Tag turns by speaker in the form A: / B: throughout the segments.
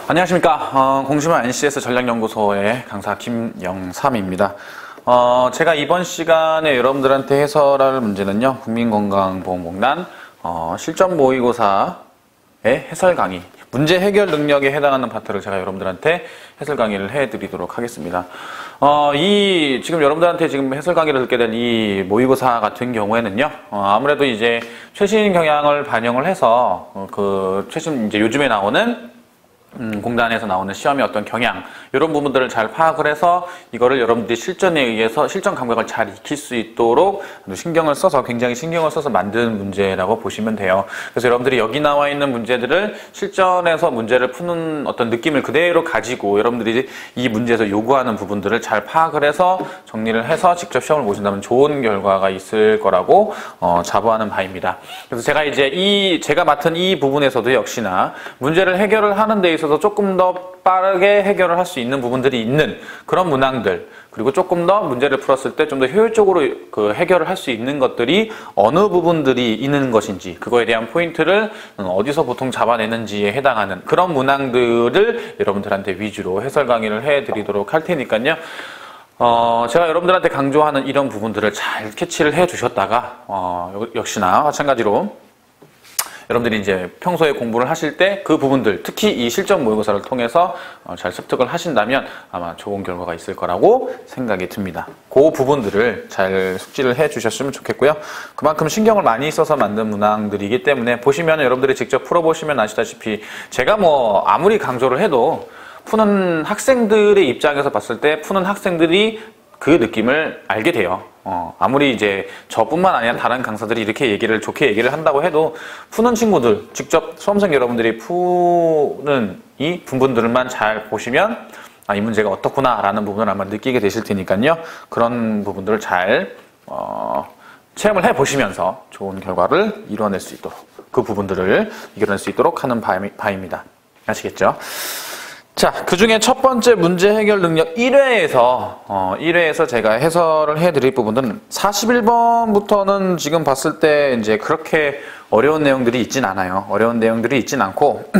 A: 안녕하십니까. 공시만 NCS 전략연구소의 강사 김영삼입니다. 제가 이번 시간에 여러분들한테 해설할 문제는요, 국민건강보험공단 실전 모의고사의 해설 강의, 문제 해결 능력에 해당하는 파트를 제가 여러분들한테 해설 강의를 해드리도록 하겠습니다. 지금 여러분들한테 지금 해설 강의를 듣게 된 이 모의고사 같은 경우에는요, 아무래도 이제 최신 경향을 반영을 해서 최신 이제 요즘에 나오는 공단에서 나오는 시험의 어떤 경향, 이런 부분들을 잘 파악을 해서 이거를 여러분들이 실전에 의해서 실전 감각을 잘 익힐 수 있도록 굉장히 신경을 써서 만든 문제라고 보시면 돼요. 그래서 여러분들이 여기 나와 있는 문제들을 실전에서 문제를 푸는 어떤 느낌을 그대로 가지고 여러분들이 이 문제에서 요구하는 부분들을 잘 파악을 해서 정리를 해서 직접 시험을 보신다면 좋은 결과가 있을 거라고 자부하는 바입니다. 그래서 제가 맡은 이 부분에서도 역시나 문제를 해결을 하는 데 있어서 조금 더 빠르게 해결을 할 수 있는 부분들이 있는 그런 문항들, 그리고 조금 더 문제를 풀었을 때 좀 더 효율적으로 해결을 할 수 있는 것들이 어느 부분들이 있는 것인지, 그거에 대한 포인트를 어디서 보통 잡아내는지에 해당하는 그런 문항들을 여러분들한테 위주로 해설 강의를 해드리도록 할 테니까요. 제가 여러분들한테 강조하는 이런 부분들을 잘 캐치를 해 주셨다가 역시나 마찬가지로 여러분들이 이제 평소에 공부를 하실 때 그 부분들, 특히 이 실전 모의고사를 통해서 잘 습득을 하신다면 아마 좋은 결과가 있을 거라고 생각이 듭니다. 그 부분들을 잘 숙지를 해 주셨으면 좋겠고요. 그만큼 신경을 많이 써서 만든 문항들이기 때문에 보시면 여러분들이 직접 풀어보시면 아시다시피 제가 아무리 강조를 해도 푸는 학생들의 입장에서 봤을 때 푸는 학생들이 그 느낌을 알게 돼요. 아무리 이제 저뿐만 아니라 다른 강사들이 이렇게 좋게 얘기를 한다고 해도 푸는 친구들, 직접 수험생 여러분들이 푸는 이 부분들만 잘 보시면 이 문제가 어떻구나 라는 부분을 아마 느끼게 되실 테니까요. 그런 부분들을 잘 체험을 해보시면서 좋은 결과를 이뤄낼 수 있도록, 그 부분들을 이겨낼 수 있도록 하는 바입니다. 아시겠죠? 자, 그 중에 첫 번째 문제 해결 능력 1회에서 제가 해설을 해드릴 부분은 41번부터는 지금 봤을 때 이제 그렇게 어려운 내용들이 있진 않아요. 어려운 내용들이 있진 않고,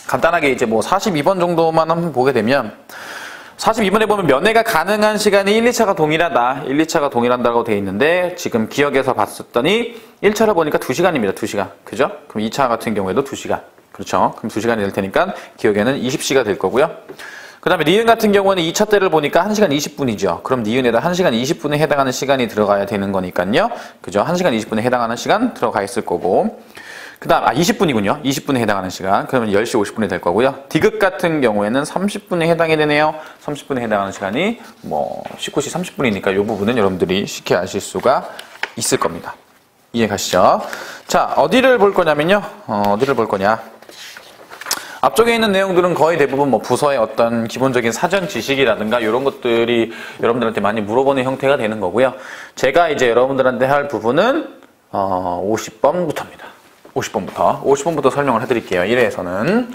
A: 간단하게 이제 42번 정도만 한번 보게 되면, 42번에 보면 면회가 가능한 시간이 1, 2차가 동일하다. 1, 2차가 동일한다고 되어 있는데, 지금 기억에서 봤었더니 1차를 보니까 2시간입니다. 2시간. 그죠? 그럼 2차 같은 경우에도 2시간. 그렇죠. 그럼 2시간이 될 테니까 기억에는 20시가 될 거고요. 그 다음에 니은 같은 경우는 2차 때를 보니까 1시간 20분이죠. 그럼 니은에다 1시간 20분에 해당하는 시간이 들어가야 되는 거니까요. 그죠? 1시간 20분에 해당하는 시간 들어가 있을 거고. 그 다음, 20분이군요. 20분에 해당하는 시간. 그러면 10시 50분이 될 거고요. 디귿 같은 경우에는 30분에 해당이 되네요. 30분에 해당하는 시간이 19시 30분이니까 이 부분은 여러분들이 쉽게 아실 수가 있을 겁니다. 이해 가시죠? 자, 어디를 볼 거냐면요. 어디를 볼 거냐. 앞쪽에 있는 내용들은 거의 대부분 부서의 어떤 기본적인 사전 지식이라든가 이런 것들이 여러분들한테 많이 물어보는 형태가 되는 거고요. 제가 이제 여러분들한테 할 부분은 50번부터입니다. 50번부터 설명을 해드릴게요. 1회에서는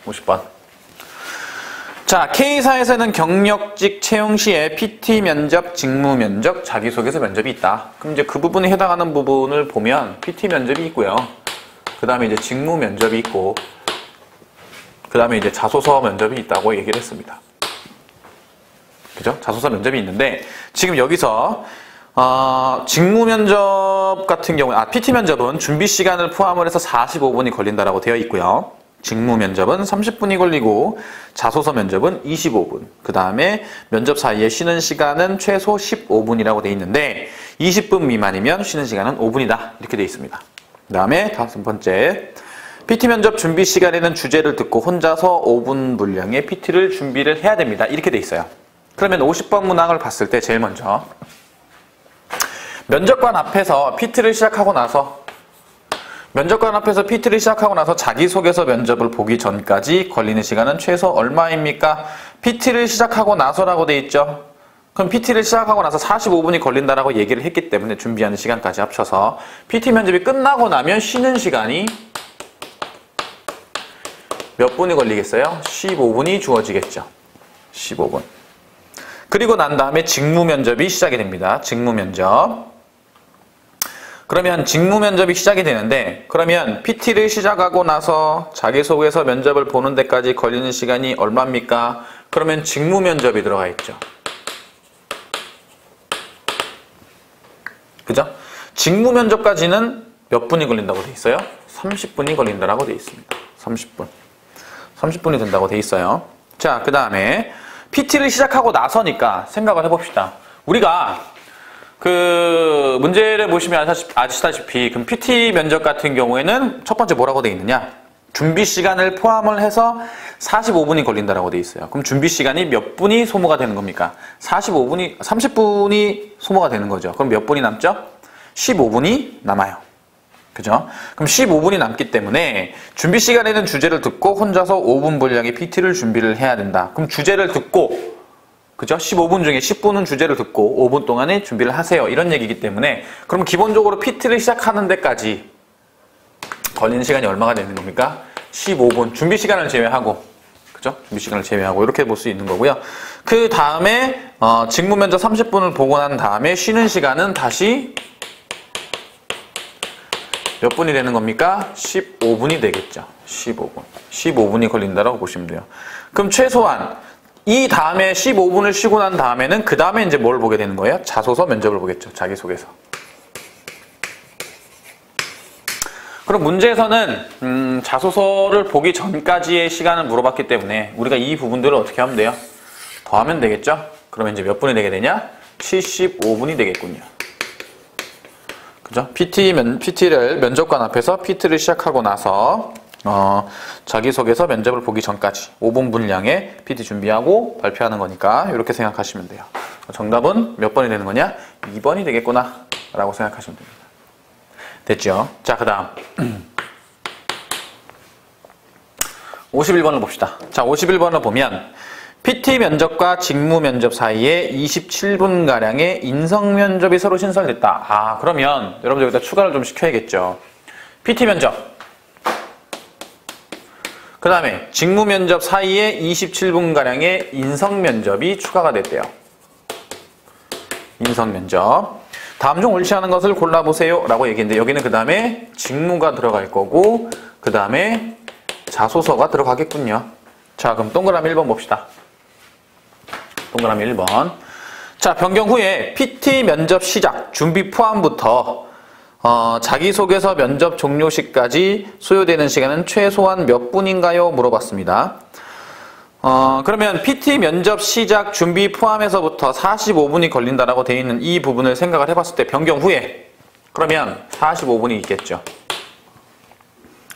A: 50번. 자, K사에서는 경력직 채용 시에 PT 면접, 직무 면접, 자기소개서 면접이 있다. 그럼 이제 그 부분에 해당하는 부분을 보면 PT 면접이 있고요. 그 다음에 이제 직무 면접이 있고, 그 다음에 이제 자소서 면접이 있다고 얘기를 했습니다. 그죠? 자소서 면접이 있는데, 지금 여기서, 직무 면접 같은 경우에, PT 면접은 준비 시간을 포함을 해서 45분이 걸린다라고 되어 있고요. 직무 면접은 30분이 걸리고, 자소서 면접은 25분. 그 다음에 면접 사이에 쉬는 시간은 최소 15분이라고 되어 있는데, 20분 미만이면 쉬는 시간은 5분이다. 이렇게 되어 있습니다. 그 다음에 다섯 번째, PT 면접 준비 시간에는 주제를 듣고 혼자서 5분 분량의 PT를 준비를 해야 됩니다. 이렇게 돼 있어요. 그러면 50번 문항을 봤을 때 제일 먼저 면접관 앞에서 PT를 시작하고 나서 자기소개서 면접을 보기 전까지 걸리는 시간은 최소 얼마입니까? PT를 시작하고 나서라고 돼 있죠. 그럼 PT를 시작하고 나서 45분이 걸린다라고 얘기를 했기 때문에 준비하는 시간까지 합쳐서 PT 면접이 끝나고 나면 쉬는 시간이 몇 분이 걸리겠어요? 15분이 주어지겠죠. 15분. 그리고 난 다음에 직무 면접이 시작이 됩니다. 직무 면접. 그러면 직무 면접이 시작이 되는데, 그러면 PT를 시작하고 나서 자기소개서 면접을 보는 데까지 걸리는 시간이 얼마입니까? 그러면 직무 면접이 들어가 있죠. 그죠? 직무 면접까지는 몇 분이 걸린다고 돼 있어요? 30분이 걸린다라고 돼 있습니다. 30분. 30분이 된다고 돼 있어요. 자, 그 다음에 PT를 시작하고 나서니까 생각을 해봅시다. 우리가 그 문제를 보시면 아시다시피 그럼 PT 면접 같은 경우에는 첫 번째 뭐라고 돼 있느냐? 준비 시간을 포함을 해서 45분이 걸린다라고 돼 있어요. 그럼 준비 시간이 몇 분이 소모가 되는 겁니까? 30분이 소모가 되는 거죠. 그럼 몇 분이 남죠? 15분이 남아요. 그죠? 그럼 15분이 남기 때문에 준비 시간에는 주제를 듣고 혼자서 5분 분량의 PT를 준비를 해야 된다. 그럼 주제를 듣고, 그죠? 15분 중에 10분은 주제를 듣고 5분 동안에 준비를 하세요. 이런 얘기이기 때문에, 그럼 기본적으로 PT를 시작하는 데까지 걸리는 시간이 얼마가 되는 겁니까? 15분. 준비 시간을 제외하고, 그죠? 준비 시간을 제외하고 이렇게 볼 수 있는 거고요. 그 다음에 직무 면접 30분을 보고 난 다음에 쉬는 시간은 다시 몇 분이 되는 겁니까? 15분이 되겠죠. 15분. 15분이 걸린다라고 보시면 돼요. 그럼 최소한 이 다음에 15분을 쉬고 난 다음에는 그 다음에 이제 뭘 보게 되는 거예요? 자소서 면접을 보겠죠. 자기소개서. 그럼 문제에서는 자소서를 보기 전까지의 시간을 물어봤기 때문에 우리가 이 부분들을 어떻게 하면 돼요? 더하면 되겠죠? 그러면 이제 몇 분이 되게 되냐? 75분이 되겠군요. 그죠? PT를 면접관 앞에서 PT를 시작하고 나서 자기소개서 면접을 보기 전까지 5분 분량의 PT 준비하고 발표하는 거니까 이렇게 생각하시면 돼요. 정답은 몇 번이 되는 거냐? 2번이 되겠구나 라고 생각하시면 됩니다. 됐죠? 자, 그 다음 51번을 봅시다. 자, 51번을 보면 PT 면접과 직무 면접 사이에 27분가량의 인성 면접이 서로 신설됐다. 아, 그러면 여러분들 여기다 추가를 좀 시켜야겠죠. PT 면접, 그 다음에 직무 면접 사이에 27분가량의 인성 면접이 추가가 됐대요. 인성 면접. 다음 중 옳지 않은 것을 골라보세요 라고 얘기했는데, 여기는 그 다음에 직무가 들어갈 거고 그 다음에 자소서가 들어가겠군요. 자, 그럼 동그라미 1번 봅시다. 동그라미 1번. 자, 변경 후에 PT 면접 시작, 준비 포함부터 자기소개서 면접 종료 시까지 소요되는 시간은 최소한 몇 분인가요? 물어봤습니다. 그러면 PT 면접 시작, 준비 포함해서부터 45분이 걸린다라고 되어 있는 이 부분을 생각을 해봤을 때 변경 후에 그러면 45분이 있겠죠.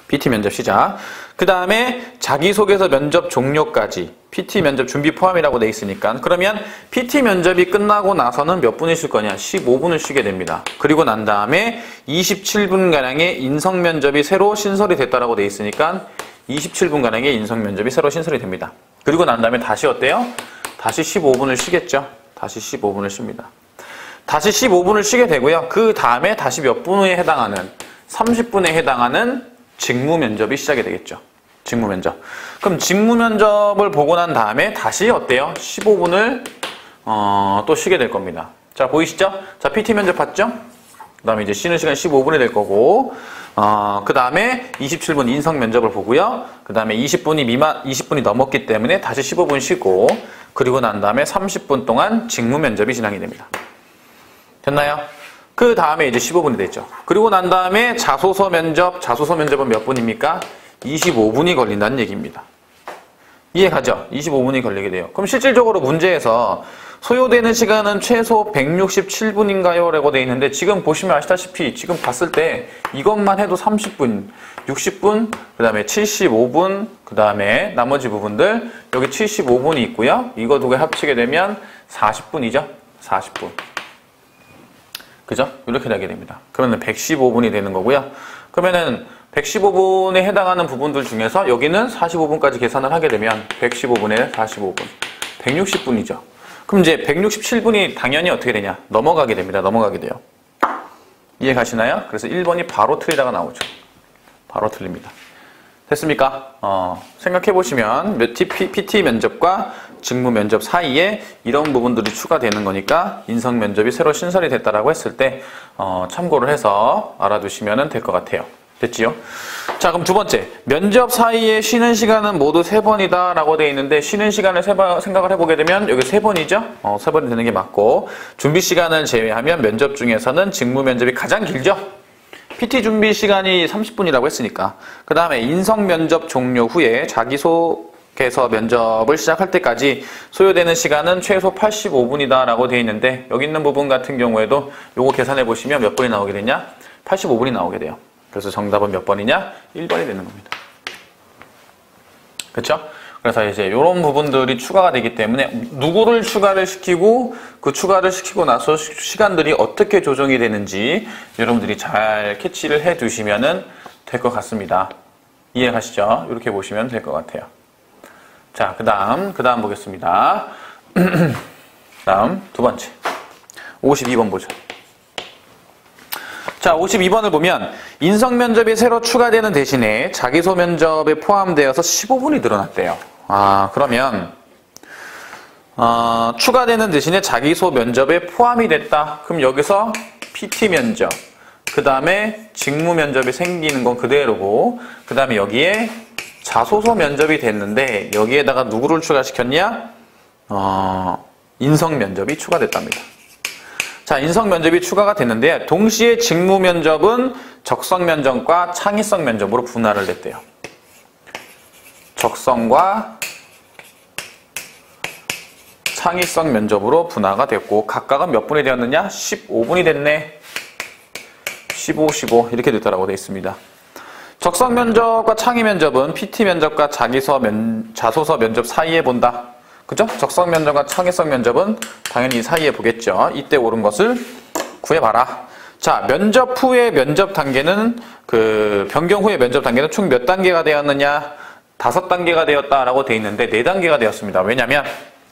A: PT 면접 시작. 그 다음에 자기소개서 면접 종료까지 PT 면접 준비 포함이라고 돼 있으니까, 그러면 PT 면접이 끝나고 나서는 몇 분을 쉴 거냐? 15분을 쉬게 됩니다. 그리고 난 다음에 27분가량의 인성 면접이 새로 신설이 됐다라고 돼 있으니까 27분가량의 인성 면접이 새로 신설이 됩니다. 그리고 난 다음에 다시 어때요? 다시 15분을 쉬겠죠. 다시 15분을 쉽니다. 다시 15분을 쉬게 되고요. 그 다음에 다시 몇 분에 해당하는 30분에 해당하는 직무 면접이 시작이 되겠죠. 직무 면접. 그럼 직무 면접을 보고 난 다음에 다시 어때요? 15분을 또 쉬게 될 겁니다. 자, 보이시죠? 자, PT 면접 봤죠? 그 다음에 이제 쉬는 시간 15분이 될 거고, 그 다음에 27분 인성 면접을 보고요. 그 다음에 20분이 넘었기 때문에 다시 15분 쉬고, 그리고 난 다음에 30분 동안 직무 면접이 진행이 됩니다. 됐나요? 그 다음에 이제 15분이 됐죠. 그리고 난 다음에 자소서 면접은 몇 분입니까? 25분이 걸린다는 얘기입니다. 이해가죠? 25분이 걸리게 돼요. 그럼 실질적으로 문제에서 소요되는 시간은 최소 167분인가요? 라고 되어 있는데, 지금 보시면 아시다시피 지금 봤을 때 이것만 해도 30분, 60분, 그 다음에 75분, 그 다음에 나머지 부분들 여기 75분이 있고요. 이거 두 개 합치게 되면 40분이죠. 40분. 그죠? 이렇게 되게 됩니다. 그러면 115분이 되는 거고요. 그러면은 115분에 해당하는 부분들 중에서 여기는 45분까지 계산을 하게 되면 115분에 45분, 160분이죠. 그럼 이제 167분이 당연히 어떻게 되냐? 넘어가게 됩니다. 넘어가게 돼요. 이해 가시나요? 그래서 1번이 바로 틀리다가 나오죠. 바로 틀립니다. 됐습니까? 생각해 보시면 PT 면접과 직무 면접 사이에 이런 부분들이 추가되는 거니까 인성 면접이 새로 신설이 됐다라고 했을 때 참고를 해서 알아두시면 될 것 같아요. 됐지요? 자, 그럼 두 번째, 면접 사이에 쉬는 시간은 모두 3번이다 라고 되어 있는데, 쉬는 시간을 생각을 해보게 되면 여기 3번이죠? 3번이 되는 게 맞고, 준비 시간을 제외하면 면접 중에서는 직무 면접이 가장 길죠? PT 준비 시간이 30분이라고 했으니까. 그 다음에 인성 면접 종료 후에 자기소개서 면접을 시작할 때까지 소요되는 시간은 최소 85분이다 라고 되어 있는데, 여기 있는 부분 같은 경우에도 요거 계산해 보시면 몇 번이 나오게 되냐? 85분이 나오게 돼요. 그래서 정답은 몇 번이냐? 1번이 되는 겁니다. 그렇죠? 그래서 이제 이런 부분들이 추가가 되기 때문에 누구를 추가를 시키고 그 추가를 시키고 나서 시간들이 어떻게 조정이 되는지 여러분들이 잘 캐치를 해 두시면 될 것 같습니다. 이해가시죠? 이렇게 보시면 될 것 같아요. 자, 그 다음 보겠습니다. 다음 두 번째 52번 보죠. 자, 52번을 보면 인성 면접이 새로 추가되는 대신에 자기소 면접에 포함되어서 15분이 늘어났대요. 그러면 추가되는 대신에 자기소 면접에 포함이 됐다. 그럼 여기서 PT 면접, 그 다음에 직무 면접이 생기는 건 그대로고, 그 다음에 여기에 자소서 면접이 됐는데 여기에다가 누구를 추가시켰냐? 인성 면접이 추가됐답니다. 자, 인성 면접이 추가가 됐는데 동시에 직무 면접은 적성 면접과 창의성 면접으로 분할을 됐대요. 적성과 창의성 면접으로 분화가 됐고 각각은 몇 분이 되었느냐? 15분이 됐네. 15, 15 이렇게 됐다라고 되어 있습니다. 적성 면접과 창의 면접은 PT 면접과 자소서 면접 사이에 본다. 그죠? 적성 면접과 창의성 면접은 당연히 사이에 보겠죠. 이때 옳은 것을 구해봐라. 자, 면접 후의 면접 단계는 변경 후의 면접 단계는 총 몇 단계가 되었느냐? 5단계가 되었다라고 되어 있는데 4단계가 되었습니다. 왜냐면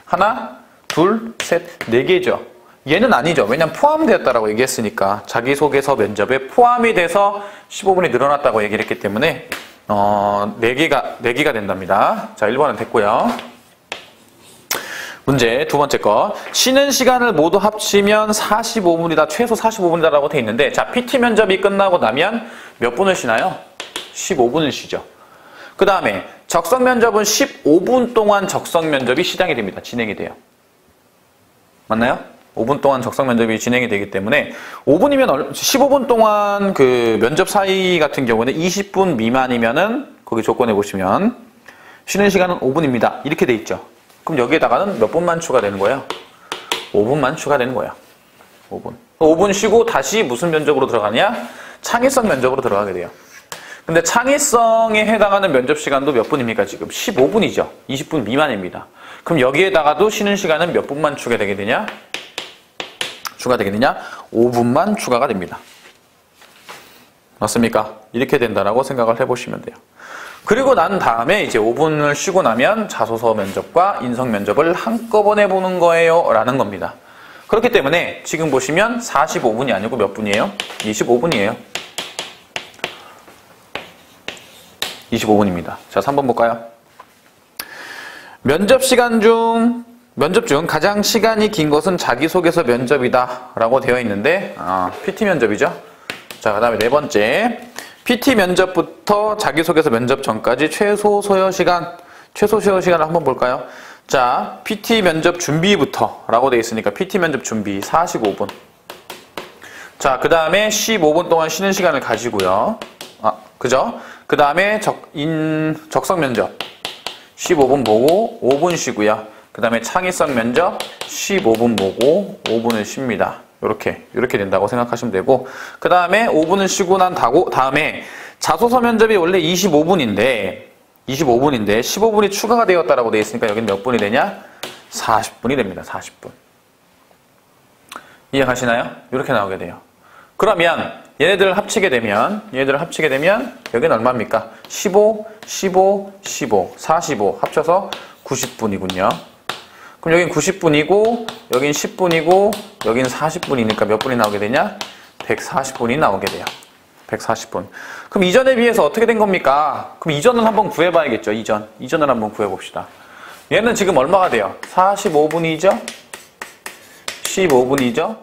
A: 하나, 둘, 셋, 4개죠. 얘는 아니죠. 왜냐면 포함되었다라고 얘기했으니까 자기소개서 면접에 포함이 돼서 15분이 늘어났다고 얘기를 했기 때문에 4개가 된답니다. 자, 1번은 됐고요. 문제 두 번째 거. 쉬는 시간을 모두 합치면 45분이다. 최소 45분이다 라고 돼 있는데 자, PT 면접이 끝나고 나면 몇 분을 쉬나요? 15분을 쉬죠. 그 다음에 적성 면접은 15분 동안 적성 면접이 시작이 됩니다. 진행이 돼요. 맞나요? 5분 동안 적성 면접이 진행이 되기 때문에 5분이면 15분 동안 그 면접 사이 같은 경우는 20분 미만이면은 거기 조건에 보시면 쉬는 시간은 5분입니다. 이렇게 돼 있죠. 그럼 여기에다가는 몇 분만 추가되는 거예요? 5분만 추가되는 거예요. 5분. 5분 쉬고 다시 무슨 면접으로 들어가냐? 창의성 면접으로 들어가게 돼요. 근데 창의성에 해당하는 면접 시간도 몇 분입니까? 지금 15분이죠. 20분 미만입니다. 그럼 여기에다가도 쉬는 시간은 몇 분만 추가되게 되냐? 5분만 추가가 됩니다. 맞습니까? 이렇게 된다라고 생각을 해보시면 돼요. 그리고 난 다음에 이제 5분을 쉬고 나면 자소서 면접과 인성 면접을 한꺼번에 보는 거예요 라는 겁니다. 그렇기 때문에 지금 보시면 45분이 아니고 몇 분이에요? 25분이에요. 25분입니다. 자, 3번 볼까요? 면접 중 가장 시간이 긴 것은 자기소개서 면접이다 라고 되어 있는데 PT 면접이죠. 자, 그 다음에 네 번째 PT 면접부터 자기소개서 면접 전까지 최소 소요 시간을 한번 볼까요? 자, PT 면접 준비부터 라고 되어 있으니까 PT 면접 준비 45분. 자, 그 다음에 15분 동안 쉬는 시간을 가지고요. 그죠? 그 다음에 적성 면접 15분 보고 5분 쉬고요. 그 다음에 창의성 면접 15분 보고 5분을 쉽니다. 이렇게 된다고 생각하시면 되고, 그 다음에 5분을 쉬고 난 다음에 자소서 면접이 원래 25분인데 15분이 추가가 되었다라고 되어 있으니까 여기는 몇 분이 되냐? 40분이 됩니다. 40분. 이해가시나요? 이렇게 나오게 돼요. 그러면 얘네들을 합치게 되면 여기는 얼마입니까? 15, 45 합쳐서 90분이군요. 그럼 여긴 90분이고 여긴 10분이고 여긴 40분이니까 몇 분이 나오게 되냐? 140분이 나오게 돼요. 140분. 그럼 이전에 비해서 어떻게 된 겁니까? 그럼 이전을 한번 구해봐야겠죠. 이전을 한번 구해봅시다. 얘는 지금 얼마가 돼요? 45분이죠? 15분이죠?